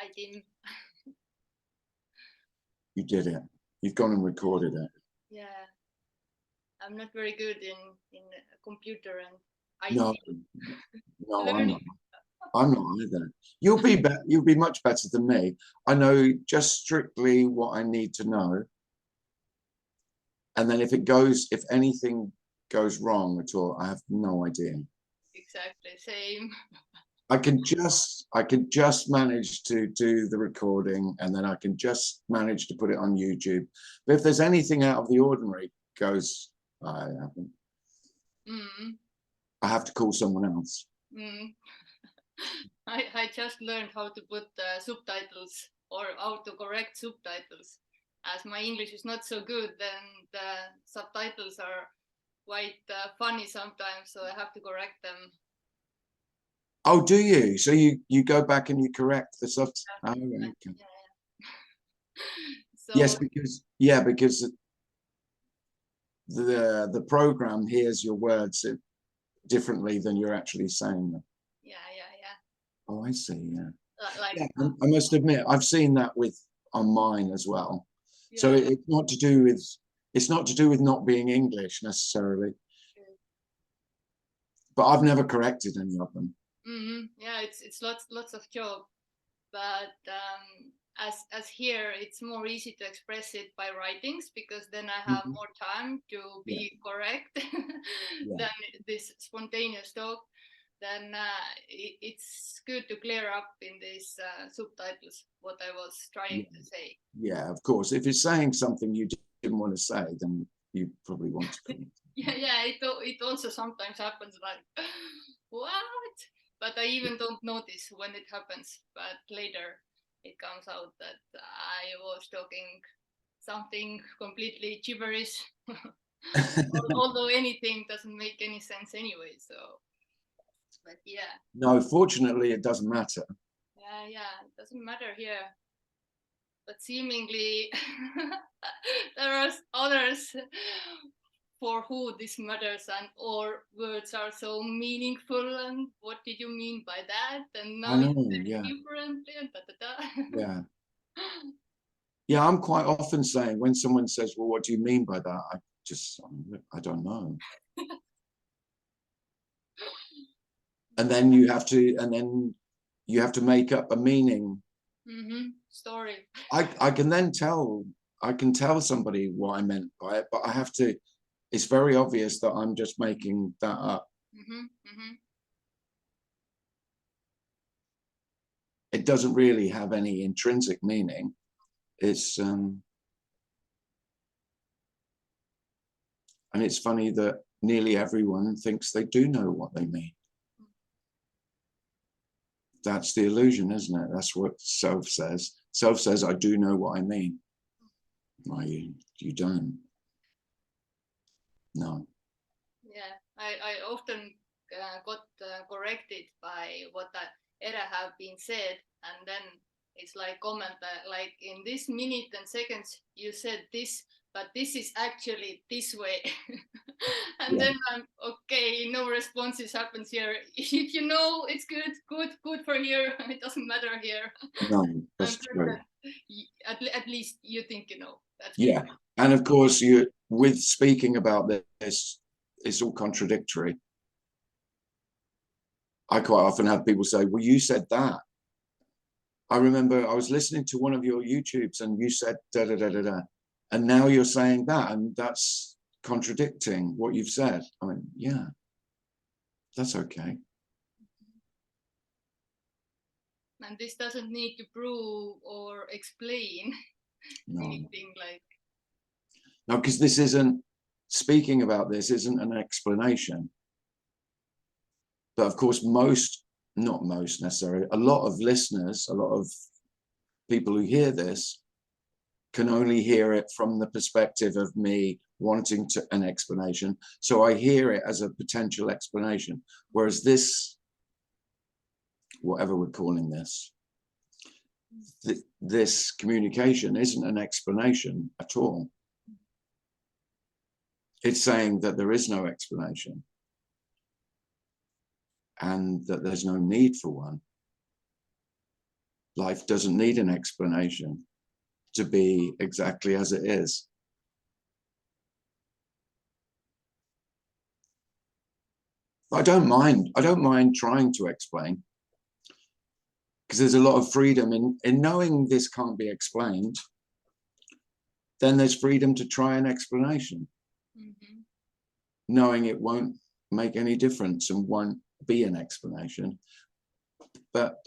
I didn't. You did it. You've gone and recorded it. Yeah, I'm not very good in a computer and No, IT. no, I'm not. I'm not either. You'll be much better than me. I know just strictly what I need to know. And then if anything goes wrong at all, I have no idea. Exactly, same. I can just manage to do the recording, and then I can just manage to put it on YouTube. But if there's anything out of the ordinary goes, I haven't. I have to call someone else. I just learned how to put subtitles or how to correct subtitles. As my English is not so good, then the subtitles are quite funny sometimes, so I have to correct them. Oh, do you? So you go back and you correct the subtitles? Oh, okay. Yeah. So, yes, because the program hears your words differently than you're actually saying them. Yeah. Oh, I see. Yeah. Like, yeah, I must admit, I've seen that on mine as well. Yeah. So it's not to do with not being English necessarily. But I've never corrected any of them. Yeah, it's lots of job, but as here it's more easy to express it by writings, because then I have more time to be correct than this spontaneous talk. Then it's good to clear up in these subtitles what I was trying to say. Yeah, of course. If you're saying something you didn't want to say, then you probably want to. yeah, it also sometimes happens like, what? But I even don't notice when it happens. But later it comes out that I was talking something completely gibberish. Although anything doesn't make any sense anyway, so. But yeah. No, fortunately, it doesn't matter. Yeah, it doesn't matter here. But seemingly there are others for who this matters, and or words are so meaningful, and what did you mean by that? And now it's differently, and Yeah. Yeah, I'm quite often saying, when someone says, well, what do you mean by that? I don't know. and then you have to make up a meaning. Story. I can tell somebody what I meant by it, but it's very obvious that I'm just making that up. It doesn't really have any intrinsic meaning. It's and it's funny that nearly everyone thinks they do know what they mean. That's the illusion, isn't it? That's what self says. Self says, I do know what I mean. Why you don't? No. Yeah, I often got corrected by what Era have been said, and then it's like comment like in this minute and seconds you said this, but this is actually this way. And then I'm okay, no responses happens here. If you know, it's good for here. It doesn't matter here. No, that's true. At least you think you know. That's good. And of course, with speaking about this, it's all contradictory. I quite often have people say, well, you said that. I remember I was listening to one of your YouTubes and you said da da da da da, and now you're saying that, and that's contradicting what you've said. I mean, yeah, that's okay. And this doesn't need to prove or explain anything like. No, because speaking about this isn't an explanation. But of course, not most necessarily, a lot of listeners, a lot of people who hear this can only hear it from the perspective of me wanting an explanation. So I hear it as a potential explanation. Whereas this, whatever we're calling this, this communication isn't an explanation at all. It's saying that there is no explanation and that there's no need for one. Life doesn't need an explanation to be exactly as it is. I don't mind trying to explain, because there's a lot of freedom in knowing this can't be explained. Then there's freedom to try an explanation, knowing it won't make any difference and won't be an explanation. But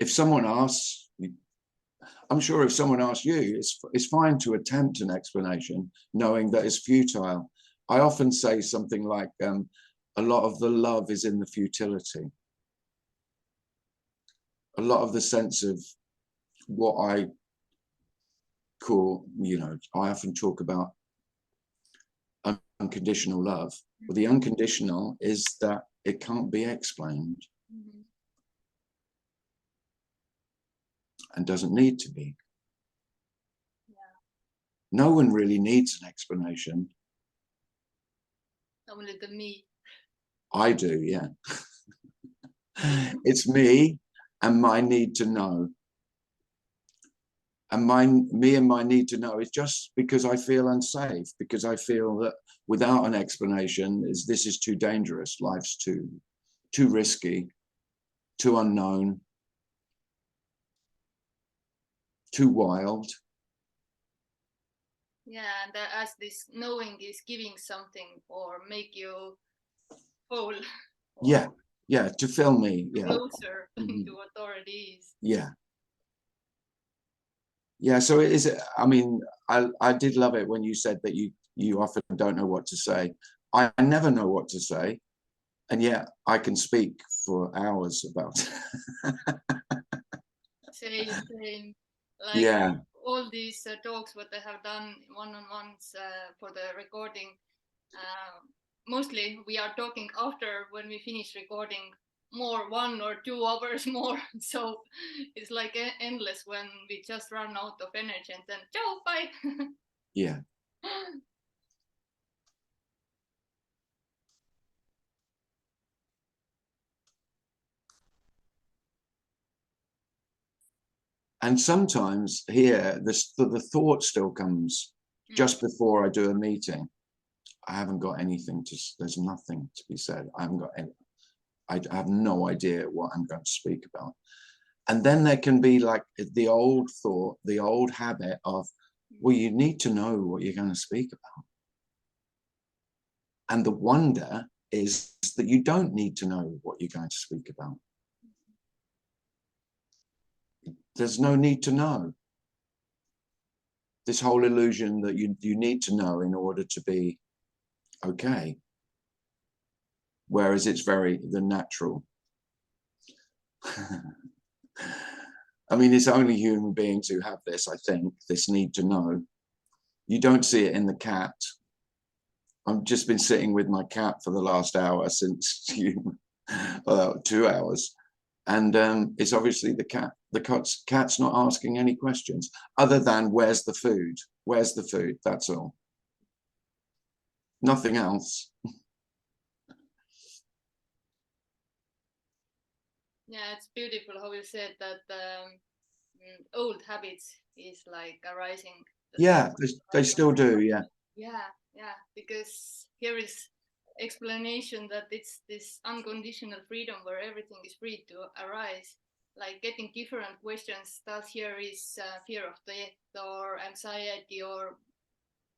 if someone asks, I'm sure if someone asks you, it's fine to attempt an explanation, knowing that it's futile. I often say something like, a lot of the love is in the futility. A lot of the sense of what I call, I often talk about unconditional love. But the unconditional is that it can't be explained and doesn't need to be. No one really needs an explanation. Only the me. I do, yeah. It's me and my need to know. And me and my need to know is just because I feel unsafe, because I feel that without an explanation, this is too dangerous. Life's too risky, too unknown, too wild. Yeah, and as this knowing is giving something or make you whole. Yeah, to fill me. Yeah. Closer to what already is. Yeah. Yeah, so it is. I mean, I did love it when you said that you often don't know what to say. I never know what to say, and yet I can speak for hours about it. Same. Like, yeah, all these talks, what I have done one-on-ones for the recording, mostly we are talking after when we finish recording more 1 or 2 hours more. So it's like endless when we just run out of energy and then ciao, bye. yeah. And sometimes here, the thought still comes just before I do a meeting. I haven't got anything there's nothing to be said. I haven't got any, I have no idea what I'm going to speak about. And then there can be like the old thought, the old habit of, well, you need to know what you're going to speak about. And the wonder is that you don't need to know what you're going to speak about. There's no need to know. This whole illusion that you need to know in order to be okay. Whereas it's the natural. I mean, it's only human beings who have this, I think, this need to know. You don't see it in the cat. I've just been sitting with my cat for the last hour since 2 hours. And it's obviously the cat. The cat's not asking any questions other than, where's the food? Where's the food? That's all. Nothing else. Yeah, it's beautiful how you said that old habits is like arising. Yeah, they still do, yeah. Yeah, because here is explanation that it's this unconditional freedom where everything is free to arise. Like getting different questions, does here is fear of death or anxiety or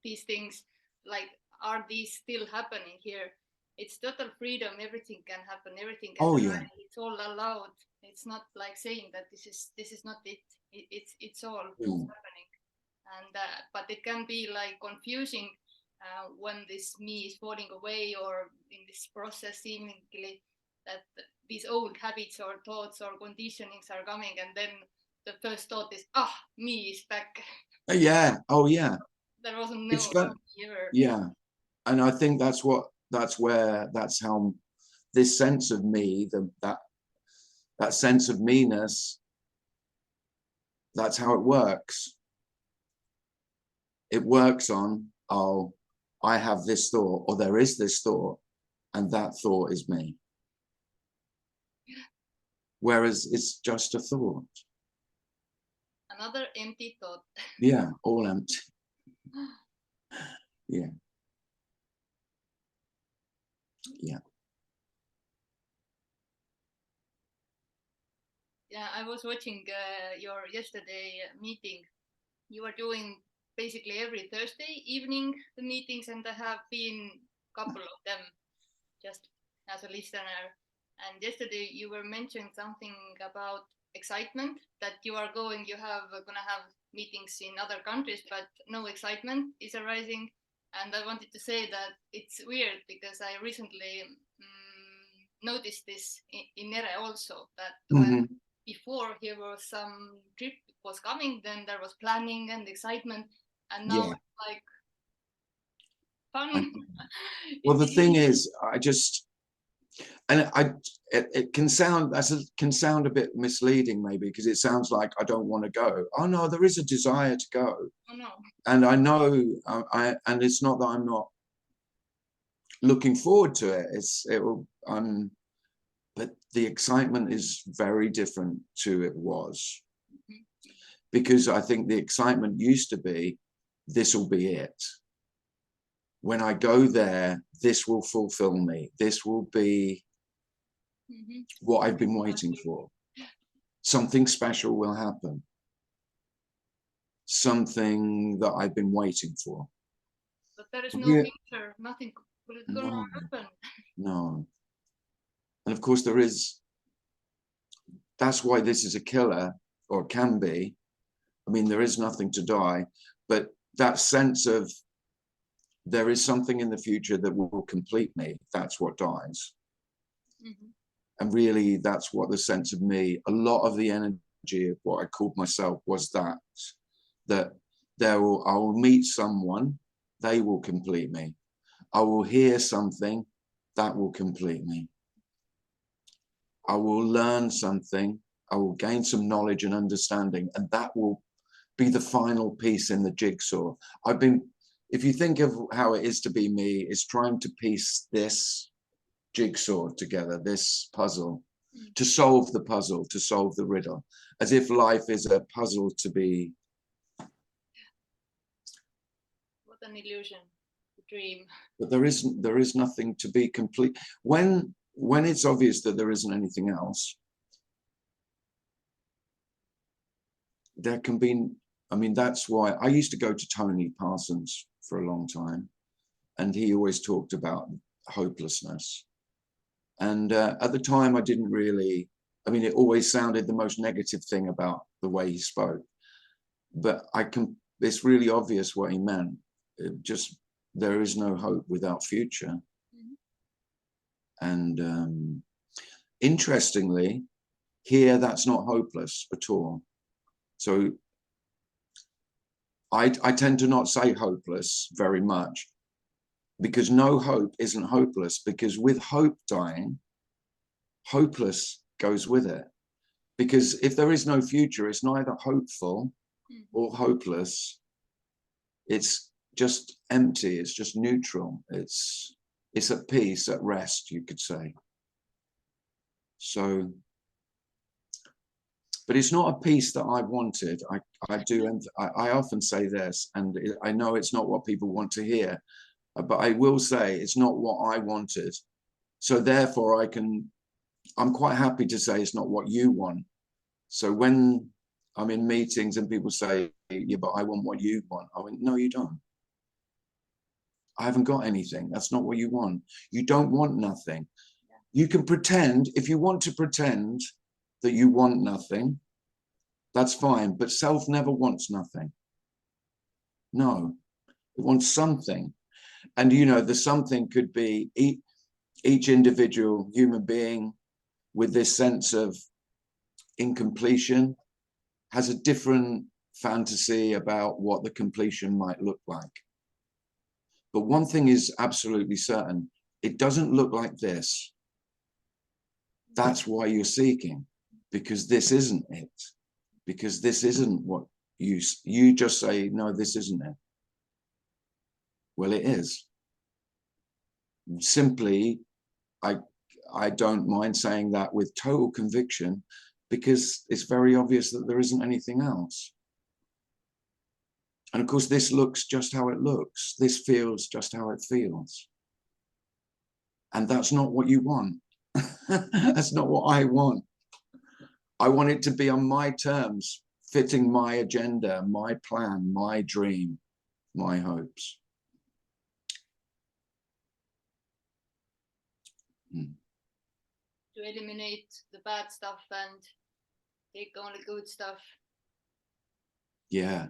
these things, like, are these still happening here? It's total freedom, everything can happen, everything can Oh, arise. yeah. It's all allowed. It's not like saying that this is not it. It's all happening. And but it can be like confusing when this me is falling away, or in this process seemingly that these old habits or thoughts or conditionings are coming, and then the first thought is, me is back. Yeah. Oh, yeah. There wasn't It's no fun. ever. Yeah. And I think that's how this sense of me, that sense of me-ness, that's how it works. It works on, oh, I have this thought, or there is this thought, and that thought is me. whereas it's just a thought. Another empty thought. Yeah, all empty. Yeah. Yeah. Yeah, I was watching your yesterday meeting. You were doing basically every Thursday evening the meetings, and I have been a couple of them just as a listener. And yesterday you were mentioning something about excitement, that you are going, you have gonna have meetings in other countries, but no excitement is arising. And I wanted to say that it's weird because I recently noticed this in Nere also, that when before here was some trip was coming, then there was planning and excitement, and now Yeah. it's like fun. Well, the thing is, I just, and it can sound, can sound a bit misleading maybe, because it sounds like I don't want to go. Oh no, there is a desire to go. Oh no. And I know, and it's not that I'm not looking forward to it. But the excitement is very different to it was, because I think the excitement used to be, this will be it. When I go there, this will fulfill me. This will be what I've been waiting for. Something special will happen. Something that I've been waiting for. But there is no future, nothing will gonna happen. No. And of course there is, that's why this is a killer, or can be. I mean, there is nothing to die, but that sense of there is something in the future that will complete me, that's what dies. And really, that's what the sense of me, a lot of the energy of what I called myself was that I will meet someone, they will complete me. I will hear something, that will complete me. I will learn something, I will gain some knowledge and understanding, and that will be the final piece in the jigsaw. If you think of how it is to be me, it's trying to piece this jigsaw together, this puzzle, to solve the puzzle, to solve the riddle, as if life is a puzzle to be. What an illusion, a dream. But there is nothing to be complete. When it's obvious that there isn't anything else, there can be, I mean, that's why I used to go to Tony Parsons for a long time, and he always talked about hopelessness. And at the time, I didn't really, I mean, it always sounded the most negative thing about the way he spoke. But it's really obvious what he meant. There is no hope without future. And interestingly, here, that's not hopeless at all. So I tend to not say hopeless very much, because no hope isn't hopeless, because with hope dying, hopeless goes with it. Because if there is no future, it's neither hopeful or hopeless. It's just empty, it's just neutral. It's at peace, at rest, you could say. So, but it's not a peace that I wanted. I often say this, and I know it's not what people want to hear, but I will say it's not what I wanted. So therefore I'm quite happy to say it's not what you want. So when I'm in meetings and people say, yeah, but I want what you want, I went, no, you don't. I haven't got anything. That's not what you want. You don't want nothing. You can pretend, if you want to pretend that you want nothing, that's fine. But self never wants nothing. No, it wants something. And, you know, the something could be each individual human being with this sense of incompletion has a different fantasy about what the completion might look like. But one thing is absolutely certain, it doesn't look like this. That's why you're seeking, because this isn't it. Because this isn't what you just say, no, this isn't it. Well, it is. Simply, I don't mind saying that with total conviction, because it's very obvious that there isn't anything else. And of course, this looks just how it looks. This feels just how it feels. And that's not what you want. That's not what I want. I want it to be on my terms, fitting my agenda, my plan, my dream, my hopes. To eliminate the bad stuff and take only good stuff. Yeah.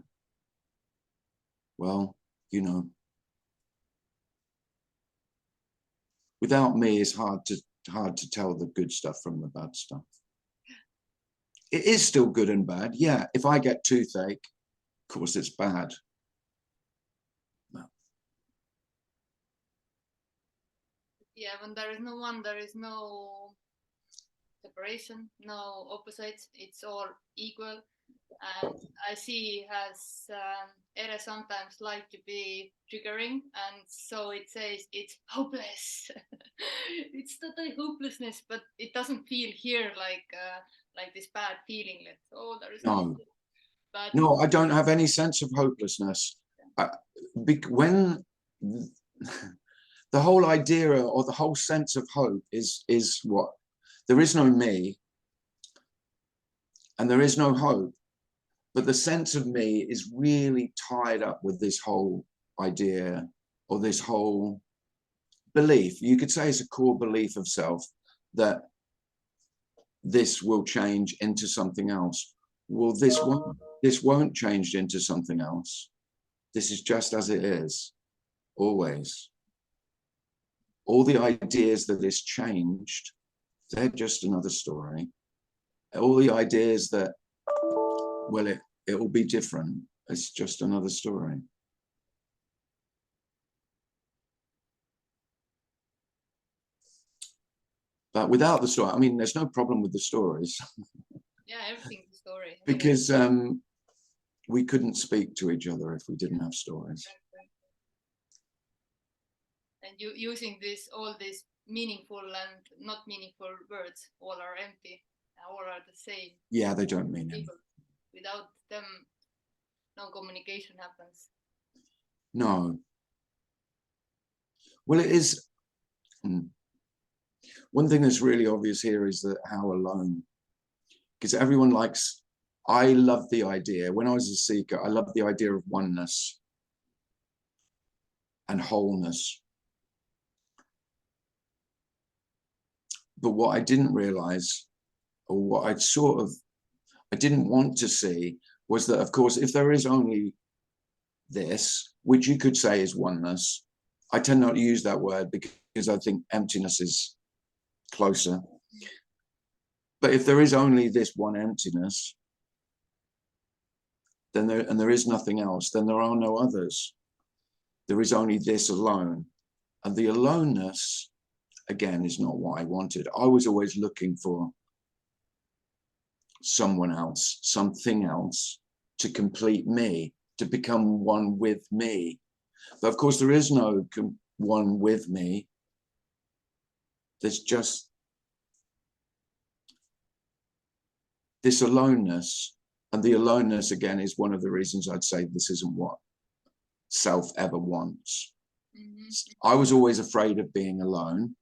Well, you know, without me, it's hard to tell the good stuff from the bad stuff. It is still good and bad. Yeah, if I get toothache, of course it's bad. No. Yeah, when there is no one, there is no separation, no opposites. It's all equal. And I he has Ere sometimes like to be triggering, and so it says it's hopeless. It's totally hopelessness, but it doesn't feel here like this bad feeling that oh there is no. But no, I don't have any sense of hopelessness. When the whole idea or the whole sense of hope is what there is no me and there is no hope. But the sense of me is really tied up with this whole idea or this whole belief. You could say it's a core belief of self that this will change into something else. Well, this won't change into something else. This is just as it is, always. All the ideas that is changed, they're just another story. All the ideas that, well, it will be different. It's just another story. But without the story, I mean, there's no problem with the stories. Yeah, everything's a story. Because we couldn't speak to each other if we didn't have stories. And you using all these meaningful and not meaningful words, all are empty, all are the same. Yeah, they don't mean anything. Without them, no communication happens. No. Well, it is. One thing that's really obvious here is that how alone, because everyone likes, I love the idea, when I was a seeker, I loved the idea of oneness and wholeness. But what I didn't realize, or what I didn't want to see, was that, of course, if there is only this, which you could say is oneness, I tend not to use that word because I think emptiness is closer. But if there is only this one emptiness, then there is nothing else, then there are no others. There is only this alone. And the aloneness, again, is not what I wanted. I was always looking for someone else, something else to complete me, to become one with me. But of course, there is no one with me. There's just this aloneness. And the aloneness, again, is one of the reasons I'd say this isn't what self ever wants. Mm-hmm. I was always afraid of being alone,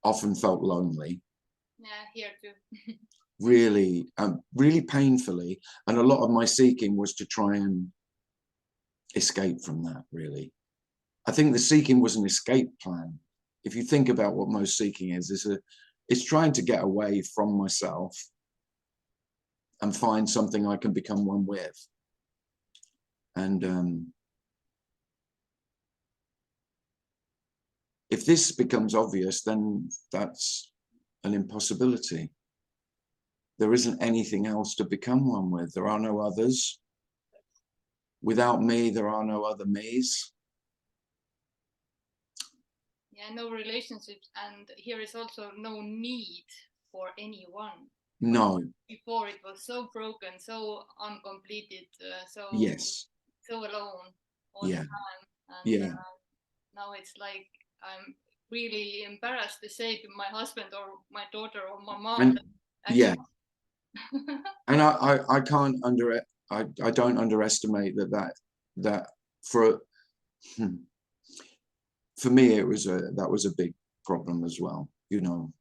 often felt lonely. Yeah, here too. really painfully. And a lot of my seeking was to try and escape from that, really. I think the seeking was an escape plan. If you think about what most seeking is it's trying to get away from myself and find something I can become one with. And if this becomes obvious, then that's an impossibility. There isn't anything else to become one with. There are no others. Without me, there are no other me's. Yeah, no relationships. And here is also no need for anyone. No. Before it was so broken, so uncompleted, so alone all the time. And now it's like I'm really embarrassed to say to my husband or my daughter or my mom. And yeah, Actually, and I can't I don't underestimate that for for me it was that was a big problem as well. You know,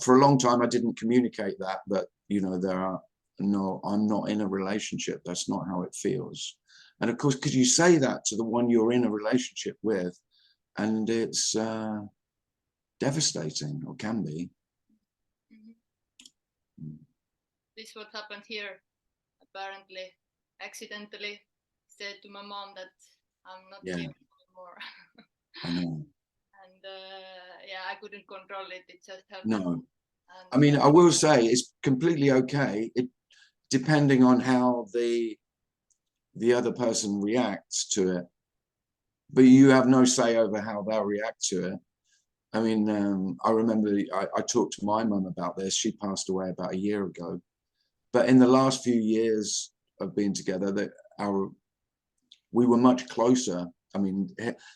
for a long time I didn't communicate that, but you know, no, I'm not in a relationship. That's not how it feels. And of course, because you say that to the one you're in a relationship with, and it's devastating, or can be. This is what happened here. Apparently, accidentally said to my mom that I'm not here anymore. I know. And yeah, I couldn't control it. It just happened. No. And, I mean, I will say it's completely okay. Depending on how the other person reacts to it, but you have no say over how they'll react to it. I mean, I remember I talked to my mum about this. She passed away about a year ago, but in the last few years of being together, we were much closer. I mean,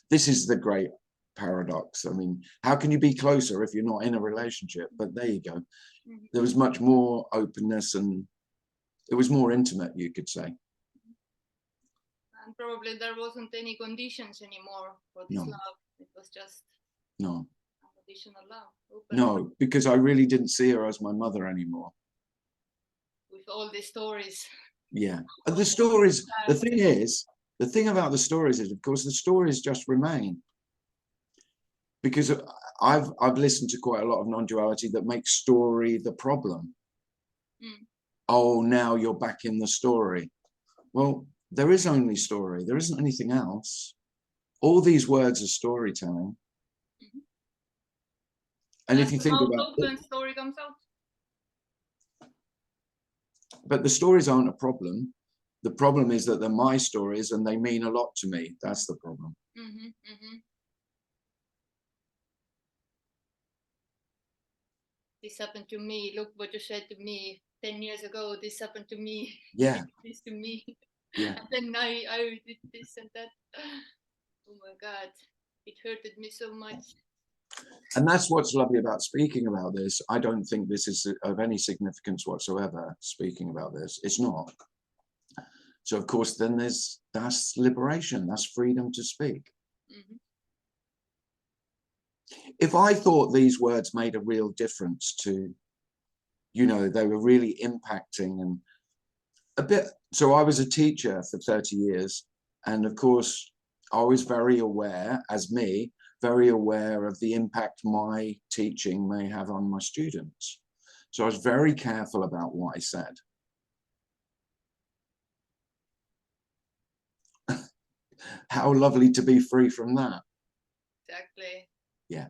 this is the great paradox. I mean, how can you be closer if you're not in a relationship? But there you go. There was much more openness, and it was more intimate, you could say. And probably there wasn't any conditions anymore for this love. It was just unconditional love. No, because I really didn't see her as my mother anymore. With all these stories. Yeah. The stories, the thing about the stories is, of course, the stories just remain. Because I've listened to quite a lot of non-duality that makes story the problem. Oh, now you're back in the story. Well, there is only story. There isn't anything else. All these words are storytelling. And if you think about it, when story comes out. But the stories aren't a problem. The problem is that they're my stories and they mean a lot to me. That's the problem. This happened to me. Look what you said to me 10 years ago. This happened to me. Yeah. This to me. Yeah. And then I did this and that. Oh my God. It hurted me so much. And that's what's lovely about speaking about this. I don't think this is of any significance whatsoever, speaking about this. It's not. So, of course, then that's liberation. That's freedom to speak. If I thought these words made a real difference to, you know, they were really impacting and a bit. So I was a teacher for 30 years. And of course, I was very aware, as me, very aware of the impact my teaching may have on my students. So I was very careful about what I said. How lovely to be free from that. Exactly. Yeah.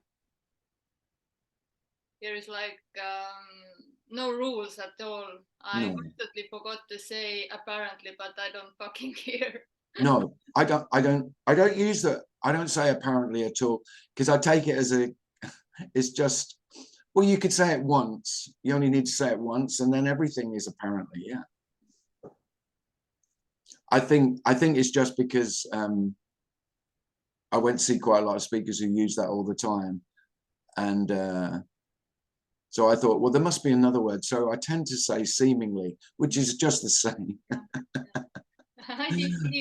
There is like no rules at all. I constantly forgot to say apparently, but I don't fucking care. No, I don't use that. I don't say apparently at all, because I take it as it's just, well, you could say it once. You only need to say it once, and then everything is apparently, yeah. I think it's just because I went to see quite a lot of speakers who use that all the time. And so I thought, well, there must be another word. So I tend to say seemingly, which is just the same.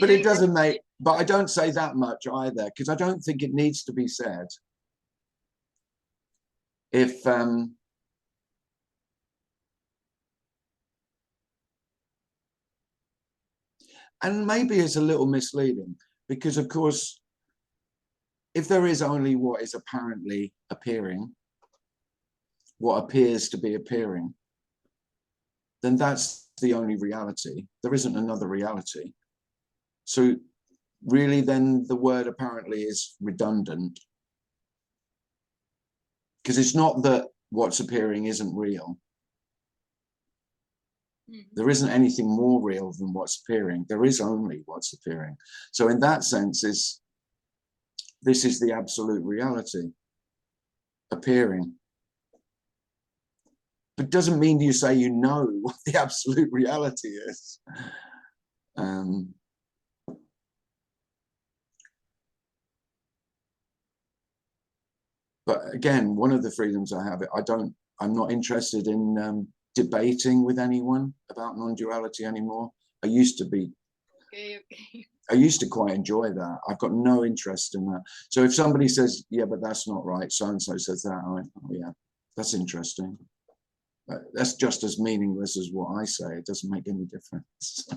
But it doesn't make, but I don't say that much either, because I don't think it needs to be said. If and maybe it's a little misleading, because of course, if there is only what is apparently appearing, what appears to be appearing, then that's the only reality. There isn't another reality. So really, then the word apparently is redundant, because it's not that what's appearing isn't real. There isn't anything more real than what's appearing. There is only what's appearing. So in that sense, this is the absolute reality, appearing. But it doesn't mean you say you know what the absolute reality is. But again, one of the freedoms I have, I'm not interested in debating with anyone about non-duality anymore. I used to be. Okay, okay. I used to quite enjoy that. I've got no interest in that. So if somebody says, yeah, but that's not right, so-and-so says that, I went, oh yeah, that's interesting. That's just as meaningless as what I say. It doesn't make any difference.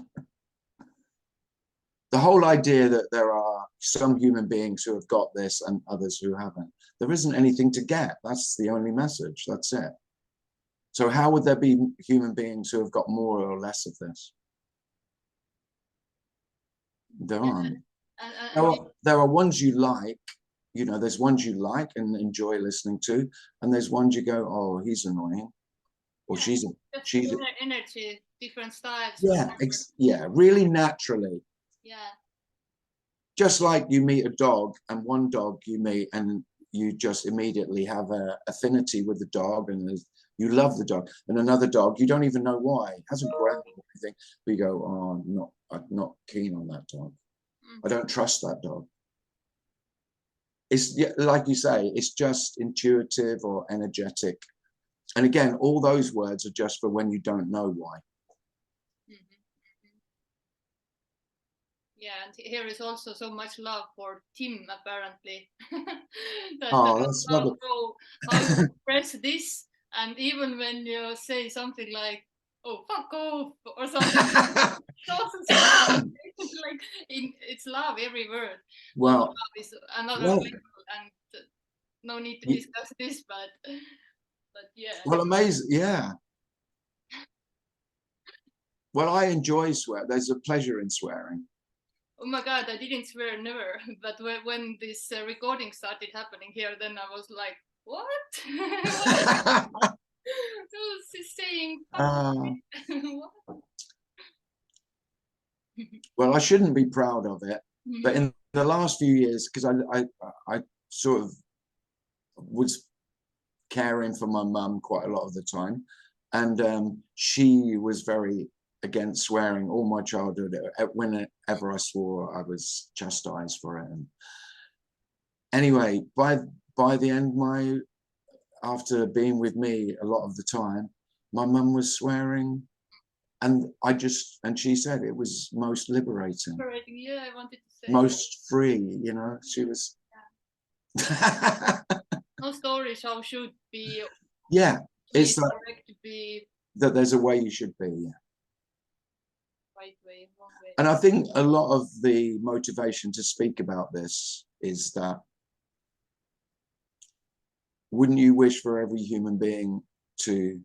The whole idea that there are some human beings who have got this and others who haven't, there isn't anything to get. That's the only message. That's it. So how would there be human beings who have got more or less of this? There aren't. There are ones you like, you know, there's ones you like and enjoy listening to, and there's ones you go, oh, he's annoying, or she's energy, different styles. Yeah, really naturally. Yeah. Just like you meet a dog, and one dog you meet and you just immediately have an affinity with the dog, and you love the dog, and another dog you don't even know why, it hasn't growled or anything, but you go, oh, I'm not keen on that dog. I don't trust that dog. It's like you say, it's just intuitive or energetic. And again, all those words are just for when you don't know why. Yeah, and here is also so much love for Tim, apparently. That's lovely. How you express this, and even when you say something like, oh, fuck off, or something, like it's love, every word. Well, love is another level, and no need to discuss this, but yeah. Well, amazing, yeah. Well, I enjoy swear. There's a pleasure in swearing. Oh my God, I didn't swear, never. But when this recording started happening here, then I was like, what? Who's saying? Well, I shouldn't be proud of it, but in the last few years, because I sort of was caring for my mum quite a lot of the time, and she was very against swearing all my childhood. Whenever I swore, I was chastised for it. And anyway, by the end, after being with me a lot of the time, my mum was swearing, and she said it was most liberating. Yeah, I wanted to say most free, you know. She was. No stories how should be. Yeah, it's like correct to be. That there's a way you should be. Yeah. Right way, wrong way. And I think a lot of the motivation to speak about this is that wouldn't you wish for every human being to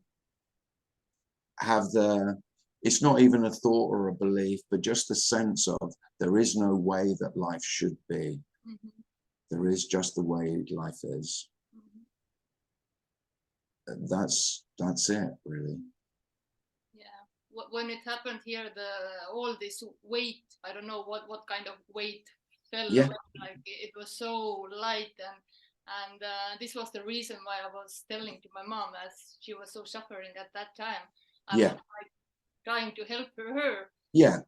have it's not even a thought or a belief, but just a sense of there is no way that life should be. There is just the way life is. That's it, really. Yeah, when it happened here, all this weight, I don't know what kind of weight fell away. Like it was so light, and this was the reason why I was telling to my mom, as she was so suffering at that time. I was like trying to help her. Yeah.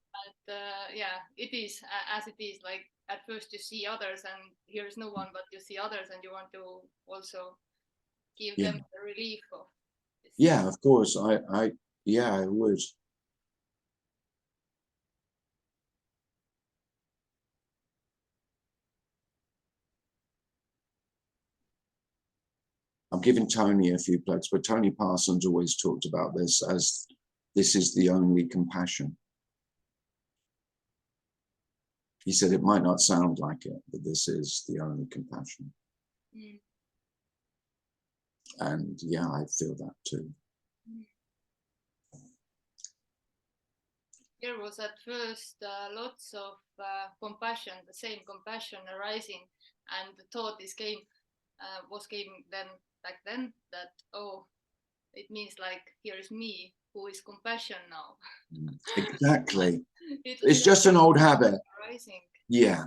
But yeah, it is as it is. Like at first you see others, and here is no one, but you see others, and you want to also give them the relief of this. Yeah, of course. I would. I'm giving Tony a few plugs, but Tony Parsons always talked about this as this is the only compassion. He said it might not sound like it, but this is the only compassion. And yeah, I feel that too. There was at first lots of compassion, the same compassion arising, and the thought came then back then that, oh, it means like here is me who is compassion now. Exactly. It's just an old habit. Arising. Yeah.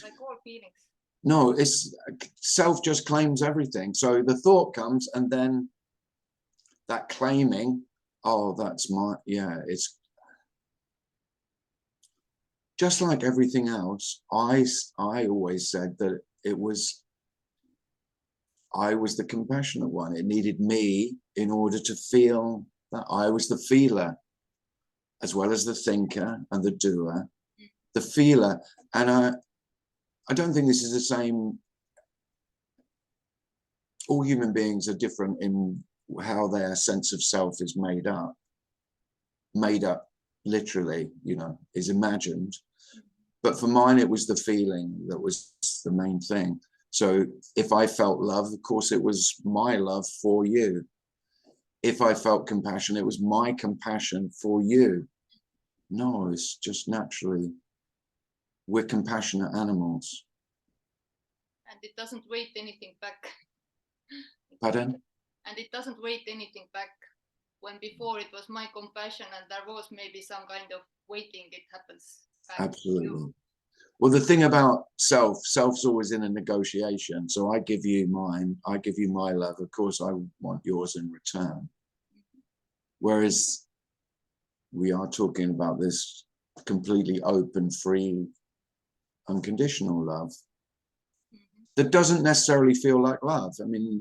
Like all feelings. No, it's self just claims everything. So the thought comes, and then that claiming, oh, that's my, it's just like everything else. I always said that it was I was the compassionate one. It needed me in order to feel that I was the feeler, as well as the thinker and the doer, the feeler. And I don't think this is the same. All human beings are different in how their sense of self is made up literally, you know, is imagined. But for mine, it was the feeling that was the main thing. So if I felt love, of course, it was my love for you. If I felt compassion, it was my compassion for you. No, it's just naturally, we're compassionate animals. And it doesn't wait anything back. Pardon? And it doesn't wait anything back. When before it was my compassion and there was maybe some kind of waiting, it happens back. Absolutely. Well, the thing about self's always in a negotiation. So I give you mine, I give you my love. Of course, I want yours in return. Whereas we are talking about this completely open, free, unconditional love that doesn't necessarily feel like love. I mean,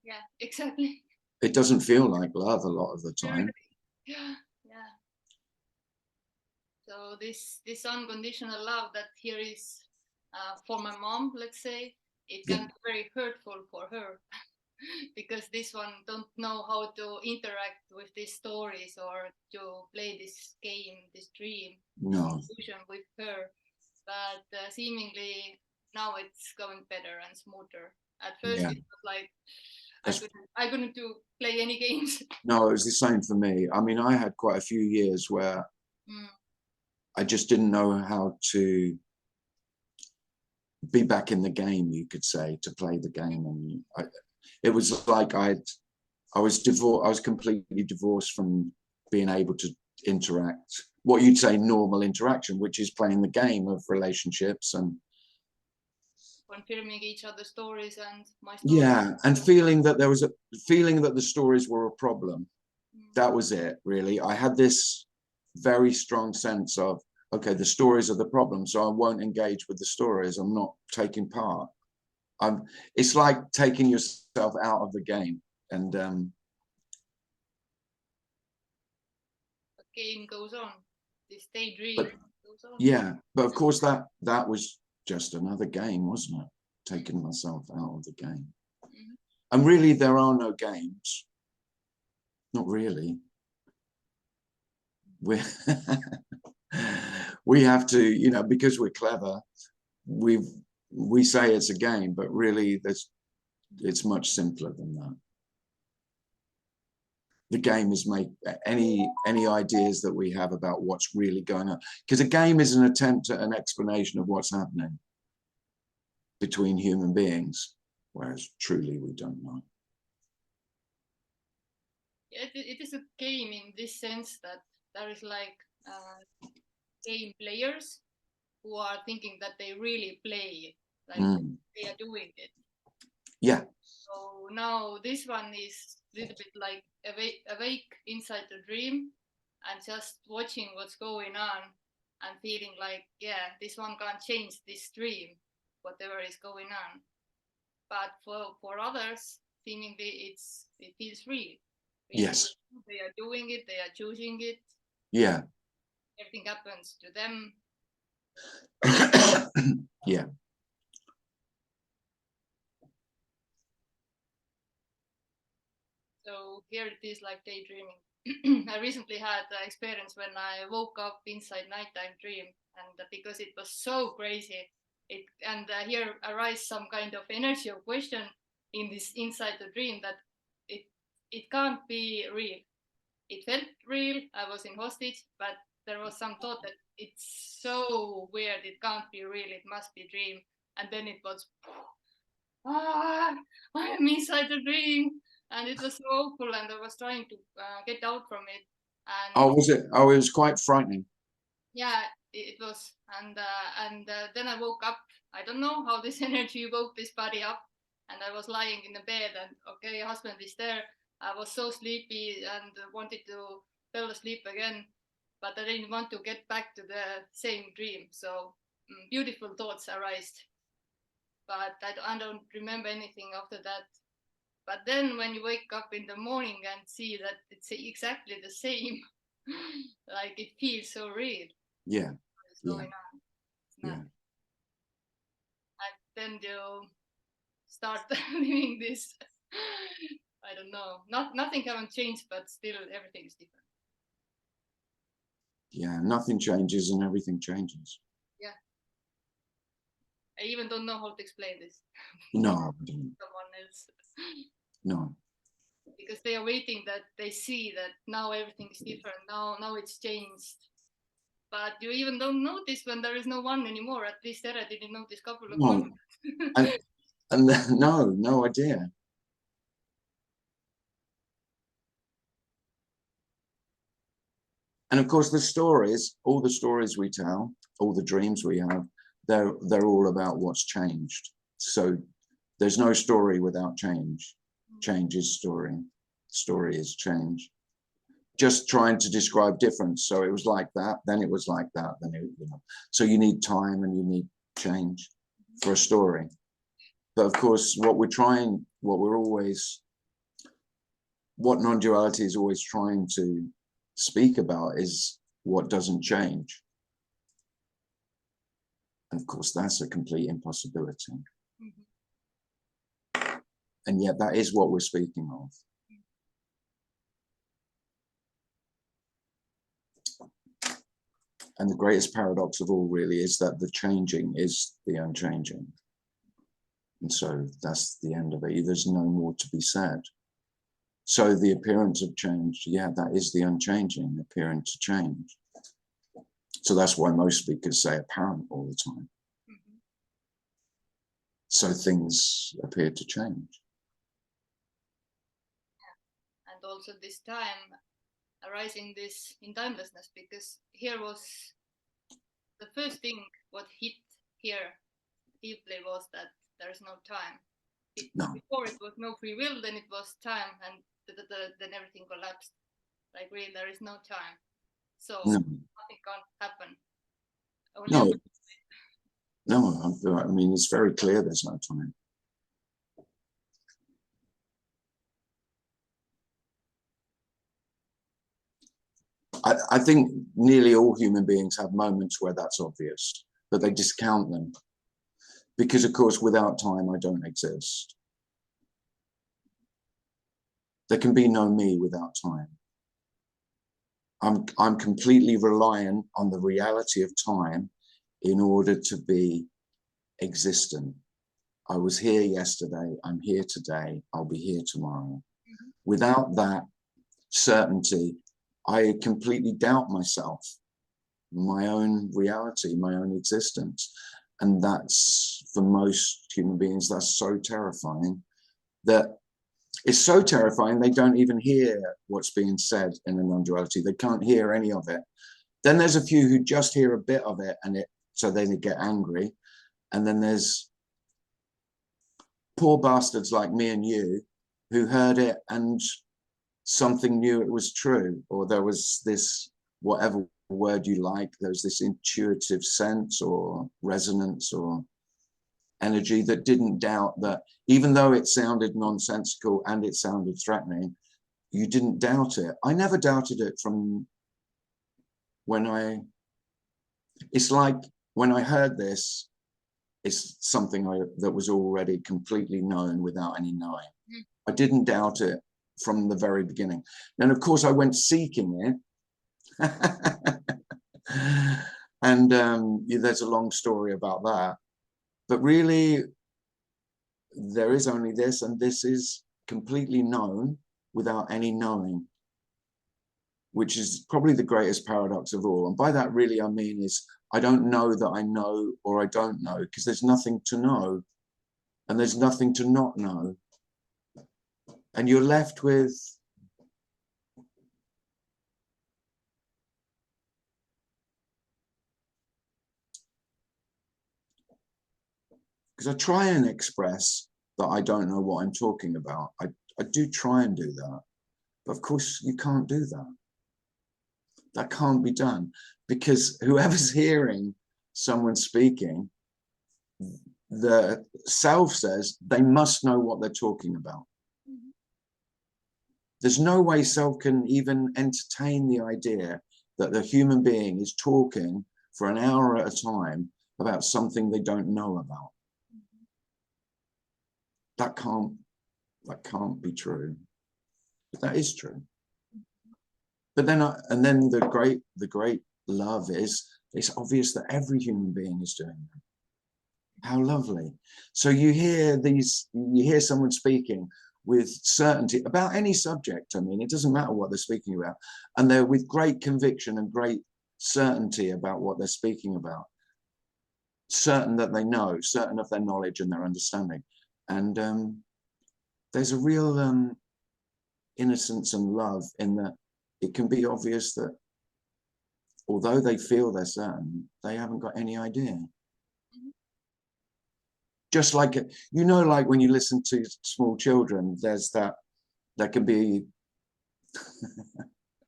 yeah, exactly. It doesn't feel like love a lot of the time. Yeah. So this unconditional love that here is for my mom, let's say, it can be very hurtful for her because this one don't know how to interact with these stories or to play this game, this dream, illusion with her. But seemingly now it's going better and smoother. At first it was like I couldn't play any games. No, it was the same for me. I mean, I had quite a few years where I just didn't know how to be back in the game, you could say, to play the game. And it was like I was completely divorced from being able to interact, what you'd say normal interaction, which is playing the game of relationships and confirming each other's stories and my story. Yeah, and feeling that the stories were a problem. That was it, really. I had this very strong sense of, okay, the stories are the problem, so I won't engage with the stories. I'm not taking part. It's like taking yourself out of the game. And the game goes on. This daydream goes on. Yeah, but of course that was just another game, wasn't it? Taking myself out of the game. And really, there are no games. Not really. We have to, you know, because we're clever, we say it's a game, but really it's much simpler than that. The game is make any ideas that we have about what's really going on, because a game is an attempt at an explanation of what's happening between human beings, whereas truly we don't know. It is a game in this sense that there is like game players who are thinking that they really play, like they are doing it. Yeah. So now this one is a little bit like awake inside the dream and just watching what's going on and feeling like, yeah, this one can't change this dream, whatever is going on. But for others, seemingly it feels real. Yes. They are doing it, they are choosing it. Yeah. Everything happens to them. Yeah. So here it is like daydreaming. I recently had an experience when I woke up inside nighttime dream, and because it was so crazy, here arises some kind of energy or question in this inside the dream that it can't be real. It felt real. I was in hostage, but there was some thought that it's so weird. It can't be real. It must be dream. And then it was, I'm inside the dream. And it was so awful, and I was trying to get out from it. And was it? Oh, it was quite frightening. Yeah, it was. And then I woke up. I don't know how this energy woke this body up, and I was lying in the bed, and okay, husband is there. I was so sleepy and wanted to fall asleep again, but I didn't want to get back to the same dream. So beautiful thoughts arised. but I don't remember anything after that. But then when you wake up in the morning and see that it's exactly the same, like it feels so real. Yeah. What's going on? Yeah. And then you start living this. I don't know. Nothing haven't changed, but still everything is different. Yeah. Nothing changes and everything changes. Yeah. I even don't know how to explain this. No. Someone else. No. Because they are waiting that they see that now everything is different. Now it's changed. But you even don't notice when there is no one anymore. At least there I didn't notice a couple of months. And no idea. And of course, the stories, all the stories we tell, all the dreams we have, they're all about what's changed. So there's no story without change. Change is story. Story is change. Just trying to describe difference. So it was like that, then it was like that, then it, you know. So you need time and you need change for a story. But of course, what non-duality is always trying to speak about is what doesn't change. And of course, that's a complete impossibility. Mm-hmm. And yet that is what we're speaking of. And the greatest paradox of all really is that the changing is the unchanging. And so that's the end of it. There's no more to be said. So the appearance of change, yeah, that is the unchanging, appearing to change. So that's why most speakers say apparent all the time. Mm-hmm. So things appear to change. Yeah. And also this time arising this in timelessness, because here was the first thing what hit here deeply was that there's no time. Before it was no free will, then it was time, and then everything collapsed. Like really, there is no time, so nothing can't happen. No, I mean, it's very clear there's no time. I think nearly all human beings have moments where that's obvious, but they discount them. Because, of course, without time, I don't exist. There can be no me without time. I'm completely reliant on the reality of time in order to be existent. I was here yesterday, I'm here today, I'll be here tomorrow. Mm-hmm. Without that certainty, I completely doubt myself, my own reality, my own existence. And that's, for most human beings, that's so terrifying that it's so terrifying they don't even hear what's being said in a non-duality. They can't hear any of it. Then there's a few who just hear a bit of it, and so they get angry. And then there's poor bastards like me and you who heard it and something knew it was true, or there was this, whatever word you like, there was this intuitive sense or resonance or energy that didn't doubt that, even though it sounded nonsensical and it sounded threatening, you didn't doubt it. I never doubted it from when it's like when I heard this, it's something that was already completely known without any knowing. I didn't doubt it from the very beginning. And of course I went seeking it. And there's a long story about that. But really, there is only this, and this is completely known without any knowing, which is probably the greatest paradox of all. And by that, really, I mean is I don't know that I know or I don't know, because there's nothing to know and there's nothing to not know. And you're left with because I try and express that I don't know what I'm talking about. I do try and do that. But of course, you can't do that. That can't be done, because whoever's hearing someone speaking, the self says they must know what they're talking about. There's no way self can even entertain the idea that the human being is talking for an hour at a time about something they don't know about. That can't be true. But that is true. But then, and then the great love is, it's obvious that every human being is doing that. How lovely. So you hear someone speaking with certainty about any subject. I mean, it doesn't matter what they're speaking about. And they're with great conviction and great certainty about what they're speaking about. Certain that they know, certain of their knowledge and their understanding. And there's a real innocence and love in that. It can be obvious that although they feel they're certain, they haven't got any idea. Just like, you know, like when you listen to small children, there's that, there can be,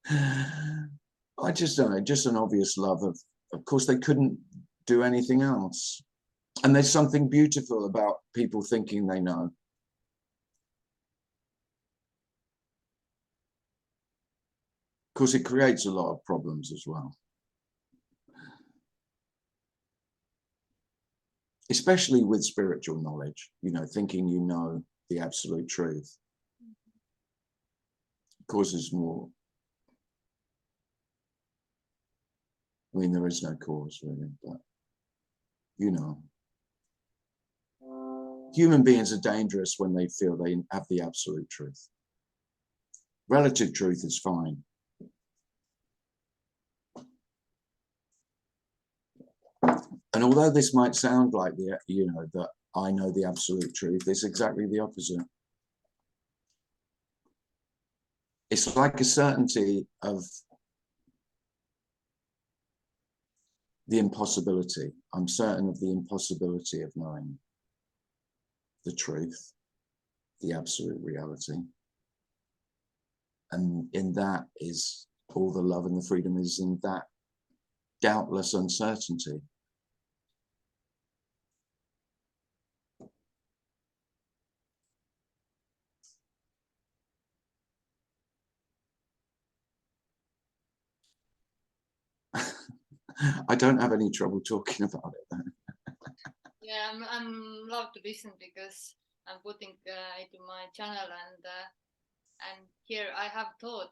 I just don't know, just an obvious love of course, they couldn't do anything else. And there's something beautiful about people thinking they know. Of course, it creates a lot of problems as well. Especially with spiritual knowledge, you know, thinking you know the absolute truth causes more. I mean, there is no cause really, but you know. Human beings are dangerous when they feel they have the absolute truth. Relative truth is fine. And although this might sound like that I know the absolute truth, it's exactly the opposite. It's like a certainty of the impossibility. I'm certain of the impossibility of knowing the truth, the absolute reality. And in that is all the love and the freedom, is in that doubtless uncertainty. I don't have any trouble talking about it. Yeah, I'm love to listen because I'm putting into my channel, and here I have thought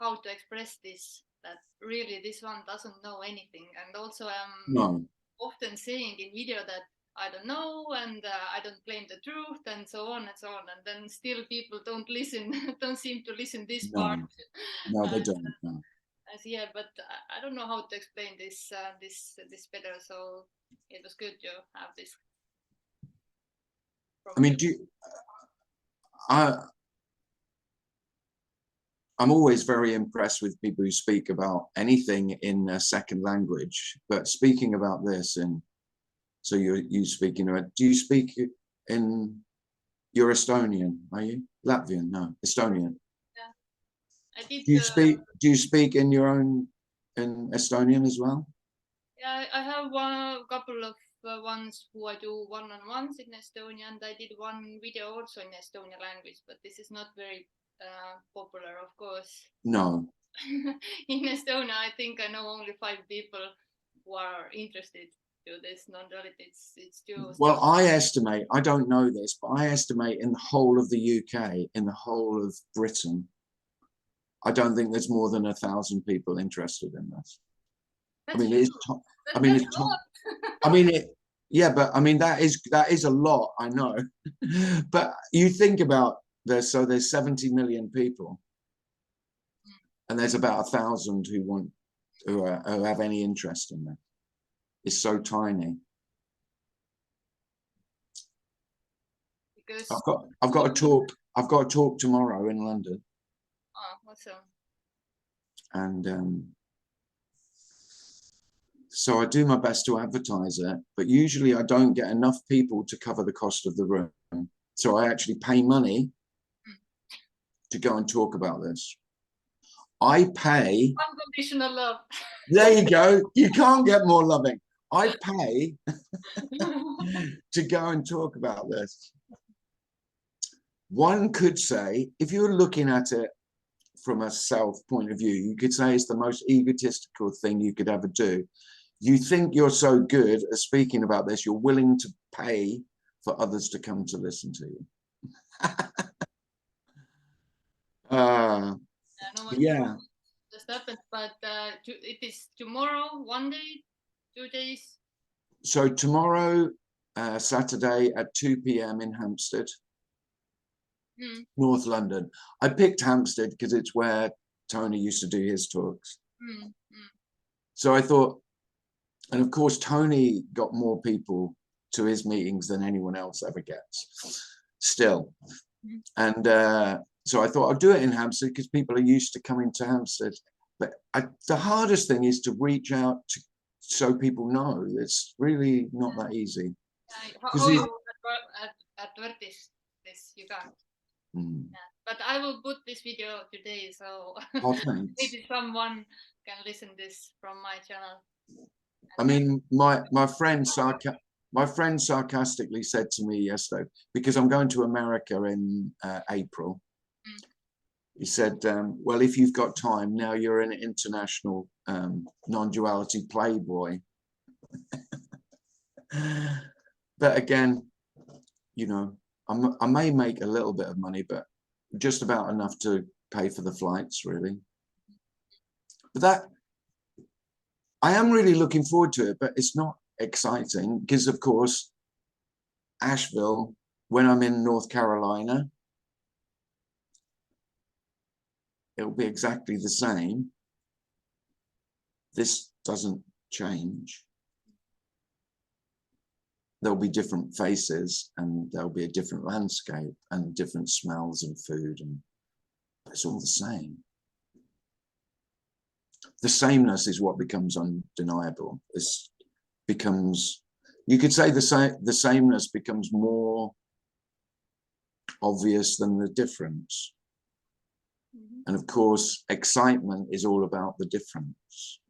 how to express this, that really this one doesn't know anything. And also I'm often saying in video that I don't know, and I don't claim the truth, and so on and so on. And then still people don't listen, don't seem to listen this part. No, they don't. No. Yeah, but I don't know how to explain this this better. So it was good to have this. I mean, I'm always very impressed with people who speak about anything in a second language, but speaking about this, and so you speaking, do you speak in, you're Estonian, are you? Latvian? No, Estonian. Yeah, I did. Do you speak in your own, in Estonian as well? Yeah, I have a couple of ones who I do one-on-ones in Estonia, and I did one video also in Estonian language, but this is not very popular, of course. No. In Estonia, I think I know only 5 people who are interested to this non-duality. It's too. Well, I estimate, I don't know this, but I estimate in the whole of the UK, in the whole of Britain, I don't think there's more than 1,000 people interested in this. That's I mean, huge. I mean, it's I mean, yeah, but I mean, that is a lot, I know. But you think about this, so there's 70 million people, and there's about 1,000 who have any interest in that. It's so tiny. Because I've got a talk tomorrow in London. Oh, awesome. And so I do my best to advertise it, but usually I don't get enough people to cover the cost of the room. So I actually pay money to go and talk about this. I pay. Unconditional love. There you go. You can't get more loving. I pay. to go and talk about this. One could say, if you're looking at it from a self point of view, you could say it's the most egotistical thing you could ever do. You think you're so good at speaking about this, you're willing to pay for others to come to listen to you. Yeah. Just happened, but it is tomorrow, 1 day, 2 days. So tomorrow, Saturday at 2 p.m. in Hampstead, North London. I picked Hampstead because it's where Tony used to do his talks. So I thought, and of course, Tony got more people to his meetings than anyone else ever gets, still. And so I thought I'd do it in Hampstead because people are used to coming to Hampstead. But the hardest thing is to reach out to, so people know. It's really not that easy. How you advertise this? You can't. But I will put this video today, so maybe someone can listen this from my channel. I mean, my friend sarcastically said to me yesterday, because I'm going to America in April. He said, well, if you've got time, now you're an international non-duality playboy. But again, you know, I may make a little bit of money, but just about enough to pay for the flights, really. But that, I am really looking forward to it, but it's not exciting because, of course, Asheville, when I'm in North Carolina, it'll be exactly the same. This doesn't change. There'll be different faces and there'll be a different landscape and different smells and food, and it's all the same. The sameness is what becomes undeniable. This becomes, you could say the sameness becomes more obvious than the difference. And of course, excitement is all about the difference.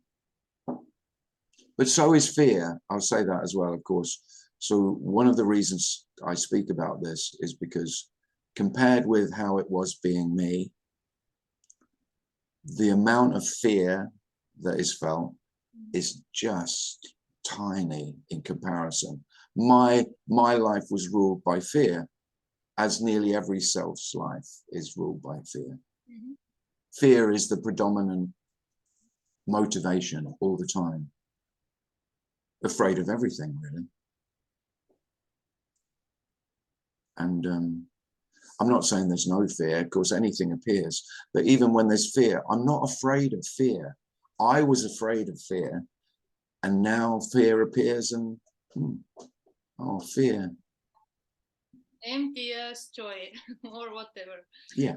But so is fear. I'll say that as well, of course. So one of the reasons I speak about this is because compared with how it was being me, the amount of fear that is felt is just tiny in comparison. My life was ruled by fear, as nearly every self's life is ruled by fear. Fear is the predominant motivation all the time. Afraid of everything, really. And I'm not saying there's no fear, of course anything appears, but even when there's fear, I'm not afraid of fear. I was afraid of fear, and now fear appears and, oh, fear. Empty as joy or whatever. Yeah.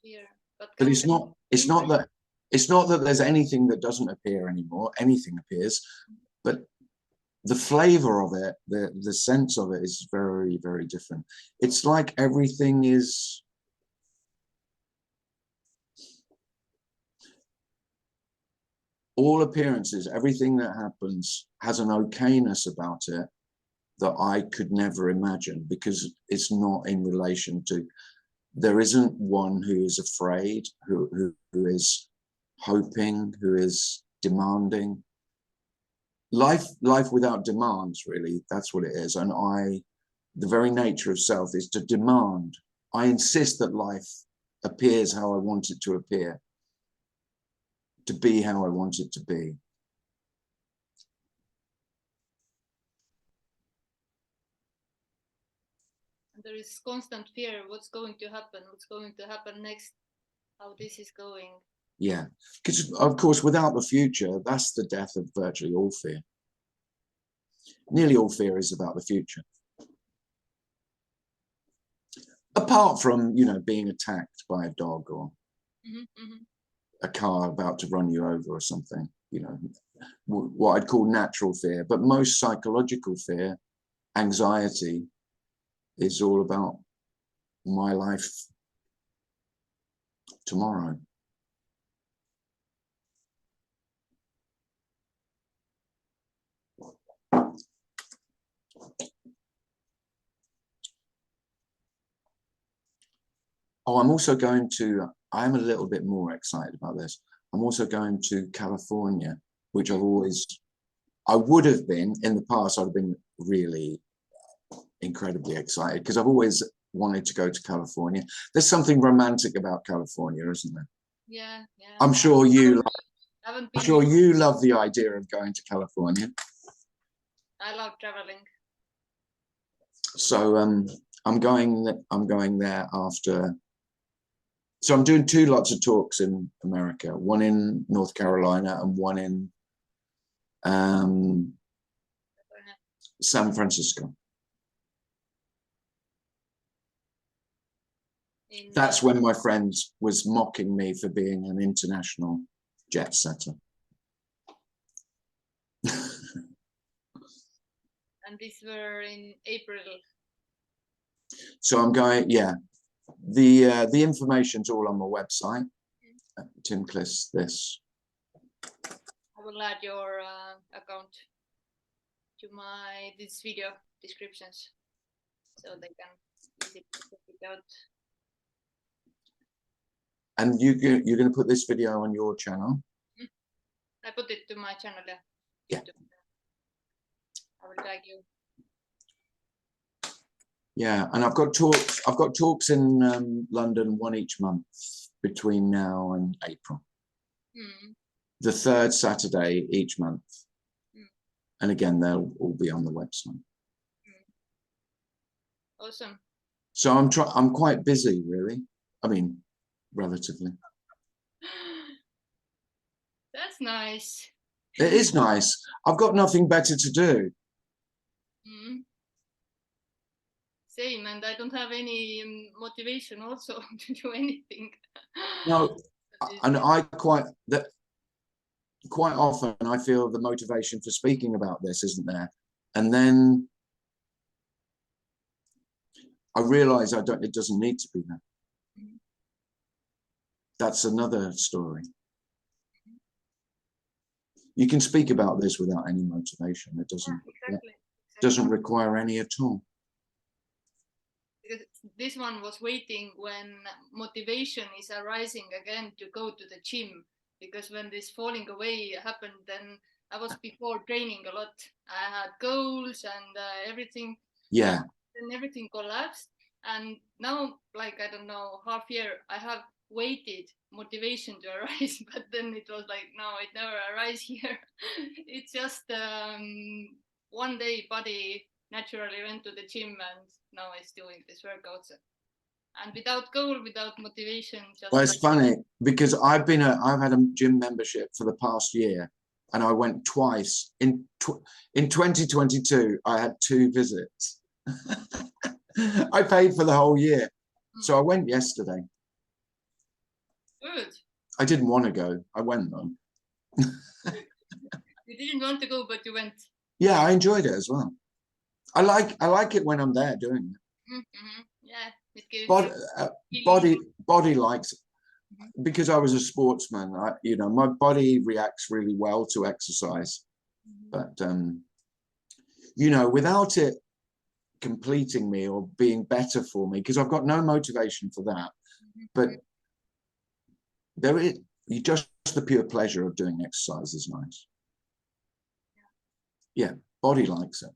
Fear. But it's not that there's anything that doesn't appear anymore. Anything appears, but the flavor of it, the sense of it is very, very different. It's like everything is, all appearances, everything that happens has an okayness about it that I could never imagine, because it's not in relation to, there isn't one who is afraid, who is hoping, who is demanding. Life without demands, really, that's what it is. And the very nature of self is to demand. I insist that life appears how I want it to appear, to be how I want it to be. There is constant fear. What's going to happen? What's going to happen next? How this is going? Yeah, because of course, without the future, that's the death of virtually all fear. Nearly all fear is about the future. Apart from, you know, being attacked by a dog or a car about to run you over or something, you know, what I'd call natural fear. But most psychological fear, anxiety, is all about my life tomorrow. Oh, I'm also going to, I'm a little bit more excited about this. I'm also going to California, which I would have been in the past. I'd have been really incredibly excited because I've always wanted to go to California. There's something romantic about California, isn't there? Yeah, yeah. I'm sure haven't I'm been. sure you love the idea of going to California. I love traveling. So I'm going there after. So I'm doing 2 lots of talks in America, one in North Carolina and one in San Francisco. That's when my friend was mocking me for being an international jet setter. And these were in April. So I'm going, yeah. The information's all on my website. Tim Kliss, this. I will add your account to this video descriptions so they can easily check it out. And you're going to put this video on your channel? I put it to my channel. Yeah. I will tag you. Yeah, and I've got talks in London, 1 each month between now and April. The 3rd Saturday each month. And again, they'll all be on the website. Awesome. So I'm quite busy, really. I mean, relatively. That's nice. It is nice. I've got nothing better to do. Same, and I don't have any motivation also to do anything. No, and quite often I feel the motivation for speaking about this isn't there, and then I realize it doesn't need to be there. That's another story. You can speak about this without any motivation. It doesn't require any at all. Because this one was waiting when motivation is arising again to go to the gym. Because when this falling away happened, then I was before training a lot. I had goals and everything. Yeah. And everything collapsed. And now, like, I don't know, half year, I have waited motivation to arise, but then it was like, no, it never arises here. It's just one day body naturally went to the gym and now it's doing this workouts. And without goal, without motivation. Well, it's funny because I've had a gym membership for the past year, and I went twice. In 2022, I had 2 visits. I paid for the whole year, so I went yesterday. Good. I didn't want to go. I went though. You didn't want to go, but you went. Yeah, I enjoyed it as well. I like it when I'm there doing it. Yeah, it gives body likes it. Because I was a sportsman. My body reacts really well to exercise, but without it completing me or being better for me, because I've got no motivation for that, but there is just the pure pleasure of doing exercise is nice. Yeah, body likes it.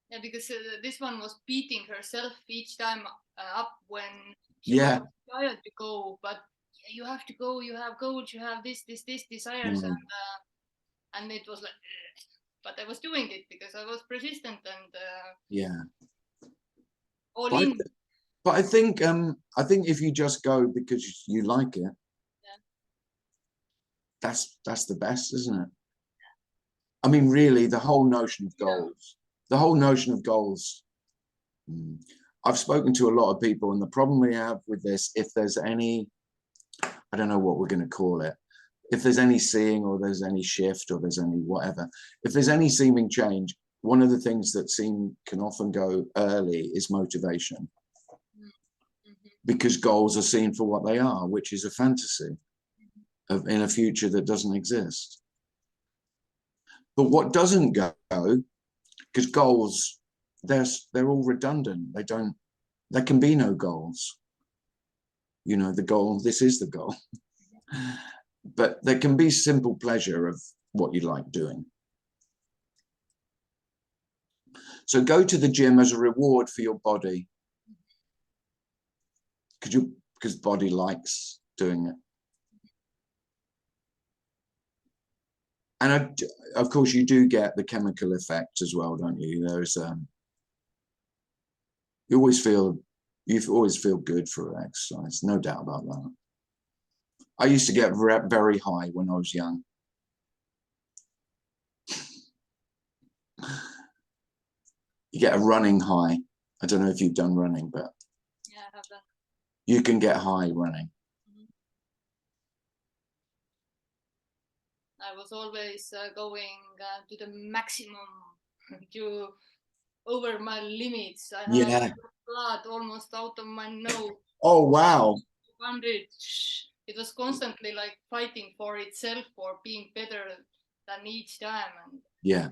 Yeah, because this one was beating herself each time up when she Yeah. was tired to go, but you have to go, you have goals, you have this desires, and it was like, but I was doing it because I was persistent and yeah. all in. But I think if you just go because you like it, that's the best, isn't it? I mean, really, the whole notion of goals. The whole notion of goals. I've spoken to a lot of people, and the problem we have with this, if there's any, I don't know what we're going to call it, if there's any seeing or there's any shift or there's any whatever, if there's any seeming change, one of the things that can often go early is motivation. Because goals are seen for what they are, which is a fantasy in a future that doesn't exist. But what doesn't go, because goals, they're all redundant. They don't, There can be no goals. You know, the goal, this is the goal. But there can be simple pleasure of what you like doing. So go to the gym as a reward for your body, because body likes doing it. And of course, you do get the chemical effect as well, don't you? There's you always feel good for exercise, no doubt about that. I used to get very high when I was young. You get a running high. I don't know if you've done running, but yeah, I have that. You can get high running. I was always going to the maximum, to over my limits. I have blood almost out of my nose. Oh wow! 100. It was constantly like fighting for itself, for being better than each time, and yeah,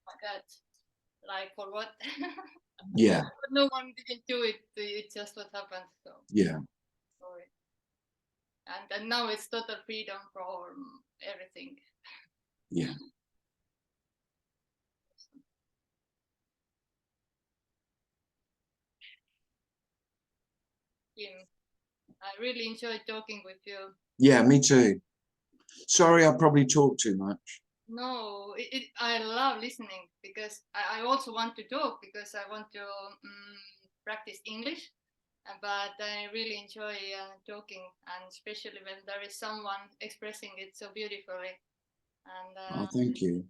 my God, like for what? Yeah. But no one didn't do it. It's just what happened. So Yeah. sorry. And now it's total freedom from everything. Yeah. Kim, I really enjoyed talking with you. Yeah, me too. Sorry, I probably talk too much. No, I love listening, because I also want to talk, because I want to practice English, but I really enjoy talking, and especially when there is someone expressing it so beautifully. And thank you.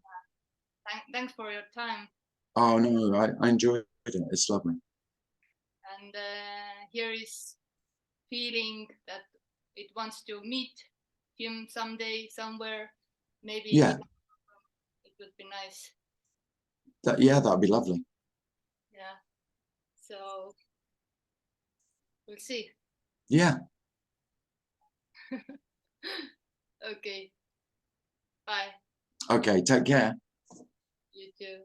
Thanks for your time. Oh no, I enjoyed it. It's lovely. And here is feeling that it wants to meet him someday, somewhere, maybe. Yeah. It would be nice. That'd be lovely. Yeah. So we'll see. Yeah. Okay. Bye. Okay, take care. You too.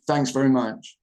Thanks very much.